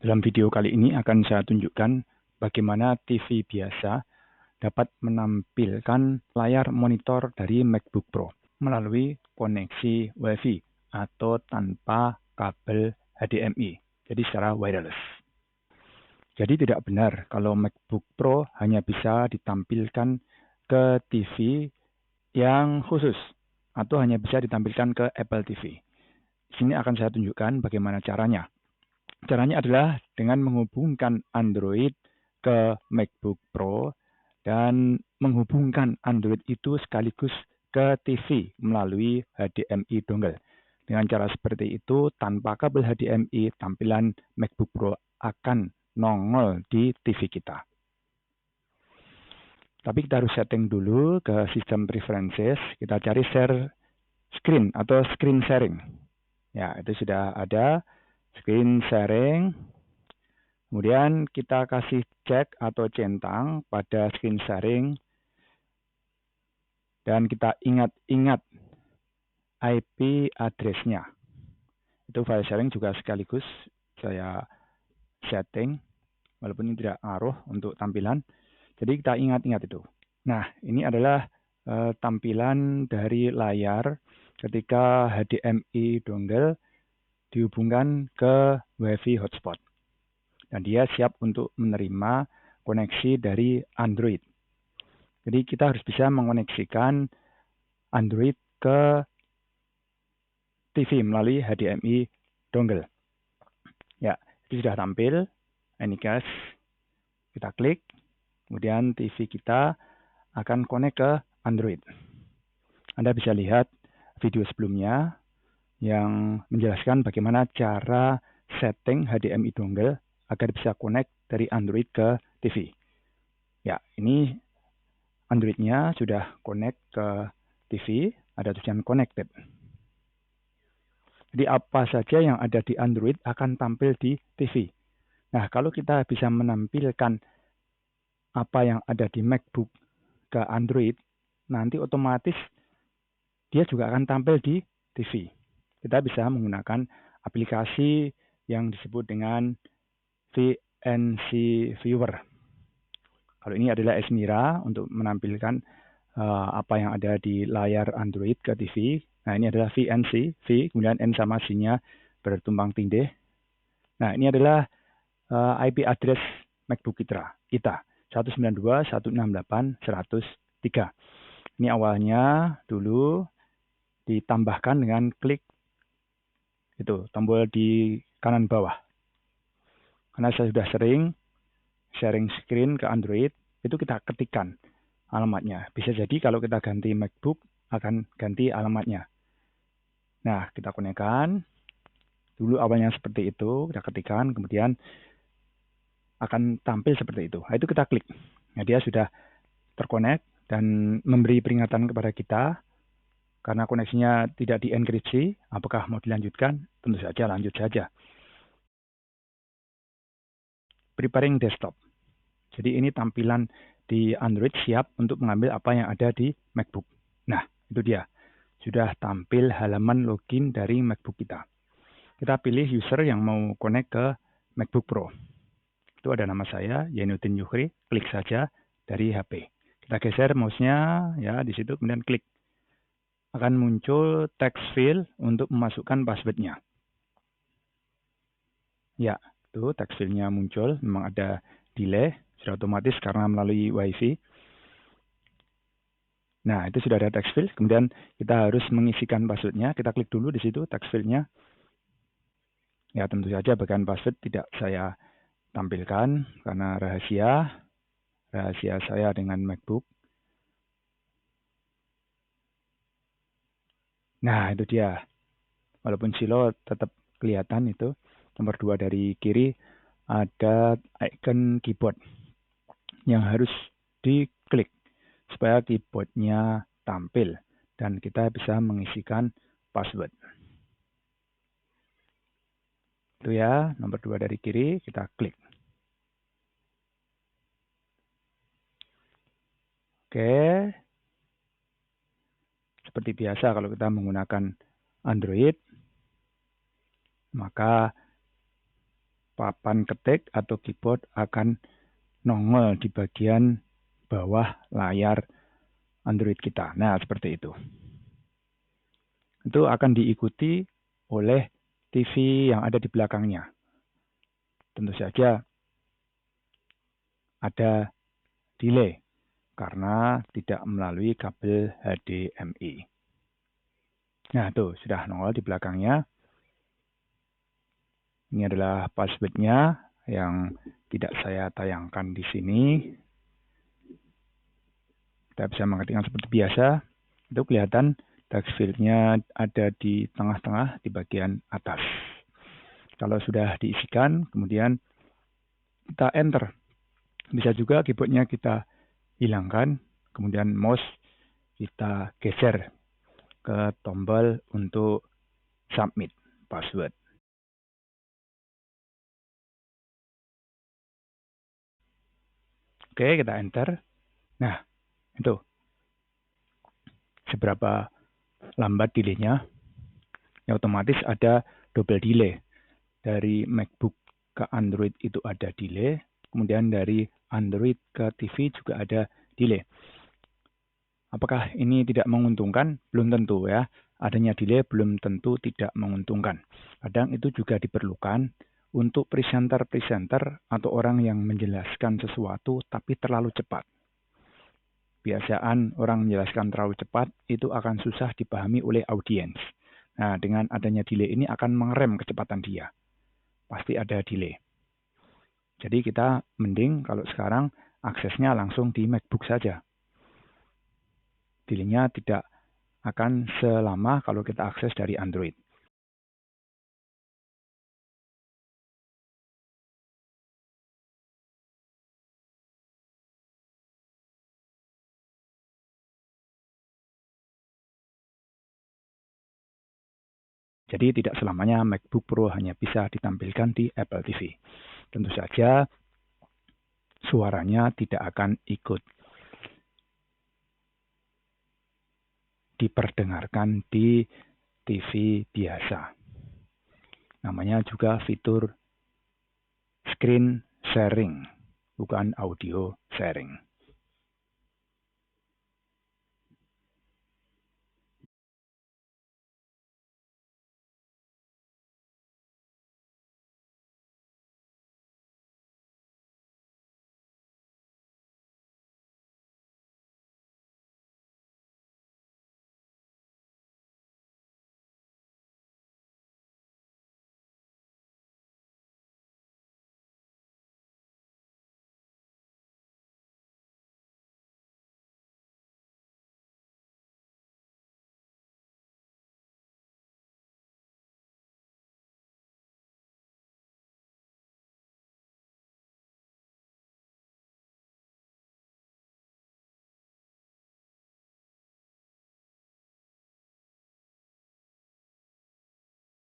Dalam video kali ini akan saya tunjukkan bagaimana TV biasa dapat menampilkan layar monitor dari MacBook Pro melalui koneksi WiFi atau tanpa kabel HDMI, jadi secara wireless. Jadi tidak benar kalau MacBook Pro hanya bisa ditampilkan ke TV yang khusus atau hanya bisa ditampilkan ke Apple TV. Di sini akan saya tunjukkan bagaimana caranya. Caranya adalah dengan menghubungkan Android ke MacBook Pro dan menghubungkan Android itu sekaligus ke TV melalui HDMI dongle. Dengan cara seperti itu, tanpa kabel HDMI, tampilan MacBook Pro akan nongol di TV kita. Tapi kita harus setting dulu ke sistem preferences. Kita cari share screen atau screen sharing. Ya, itu sudah ada screen sharing. Kemudian kita kasih cek atau centang pada screen sharing. Dan kita ingat-ingat IP address-nya. Itu file sharing juga sekaligus saya setting. Walaupun ini tidak ngaruh untuk tampilan. Jadi kita ingat-ingat itu. Nah, ini adalah tampilan dari layar ketika HDMI dongle dihubungkan ke WiFi hotspot. Dan dia siap untuk menerima koneksi dari Android. Jadi kita harus bisa mengoneksikan Android ke TV melalui HDMI dongle. Ya, itu sudah tampil. Ini guys, kita klik. Kemudian TV kita akan connect ke Android. Anda bisa lihat video sebelumnya yang menjelaskan bagaimana cara setting HDMI dongle agar bisa connect dari Android ke TV. Ya, ini Android-nya sudah connect ke TV, ada tulisan connected. Jadi apa saja yang ada di Android akan tampil di TV. Nah, kalau kita bisa menampilkan apa yang ada di MacBook ke Android, nanti otomatis dia juga akan tampil di TV. Kita bisa menggunakan aplikasi yang disebut dengan VNC Viewer. Kalau ini adalah Esmira untuk menampilkan apa yang ada di layar Android ke TV. Nah, ini adalah VNC, V, kemudian N sama C-nya bertumpang tindih. Nah, ini adalah IP address MacBook kita 192.168.103. Ini awalnya dulu ditambahkan dengan klik itu tombol di kanan bawah. Karena saya sudah sering sharing screen ke Android, itu kita ketikkan alamatnya. Bisa jadi kalau kita ganti MacBook akan ganti alamatnya. Nah, kita konekkan. Dulu awalnya seperti itu, kita ketikkan, kemudian akan tampil seperti itu. Nah, itu kita klik. Nah, dia sudah terkonek dan memberi peringatan kepada kita karena koneksinya tidak dienkripsi. Apakah mau dilanjutkan? Tentu saja lanjut saja. Preparing desktop. Jadi ini tampilan di Android siap untuk mengambil apa yang ada di MacBook. Nah, itu dia. Sudah tampil halaman login dari MacBook kita. Kita pilih user yang mau connect ke MacBook Pro. Itu ada nama saya, Yainuddin Yuhri. Klik saja dari HP. Kita geser mouse-nya ya di situ, kemudian klik. Akan muncul text field untuk memasukkan password-nya. Ya, itu text field-nya muncul. Memang ada delay, sudah otomatis karena melalui WiFi. Nah, itu sudah ada text field. Kemudian kita harus mengisikan password-nya. Kita klik dulu di situ text field-nya. Ya, tentu saja bagian password tidak saya tampilkan karena rahasia saya dengan MacBook. Nah, itu dia. Walaupun silo tetap kelihatan itu. Nomor 2 dari kiri ada icon keyboard yang harus diklik supaya keyboardnya tampil dan kita bisa mengisikan password. Itu ya, nomor 2 dari kiri kita klik. Oke. Seperti biasa kalau kita menggunakan Android, maka papan ketik atau keyboard akan nongol di bagian bawah layar Android kita. Nah, seperti itu. Itu akan diikuti oleh TV yang ada di belakangnya. Tentu saja ada delay karena tidak melalui kabel HDMI. Nah, tuh sudah nongol di belakangnya. Ini adalah passwordnya yang tidak saya tayangkan di sini. Kita bisa mengetikkan seperti biasa. Itu kelihatan text field-nya ada di tengah-tengah di bagian atas. Kalau sudah diisikan, kemudian kita enter. Bisa juga keyboardnya kita hilangkan, kemudian mouse kita geser ke tombol untuk submit password. Oke, kita enter. Nah, itu seberapa lambat delay-nya. Ya, otomatis ada double delay. Dari MacBook ke Android itu ada delay, kemudian dari Android ke TV juga ada delay. Apakah ini tidak menguntungkan? Belum tentu ya. Adanya delay belum tentu tidak menguntungkan. Kadang itu juga diperlukan untuk presenter-presenter atau orang yang menjelaskan sesuatu tapi terlalu cepat. Biasaan orang menjelaskan terlalu cepat itu akan susah dipahami oleh audiens. Nah, dengan adanya delay ini akan mengerem kecepatan dia. Pasti ada delay. Jadi kita mending kalau sekarang aksesnya langsung di MacBook saja. Delaynya tidak akan selama kalau kita akses dari Android. Jadi tidak selamanya MacBook Pro hanya bisa ditampilkan di Apple TV. Tentu saja suaranya tidak akan ikut diperdengarkan di TV biasa. Namanya juga fitur screen sharing, bukan audio sharing.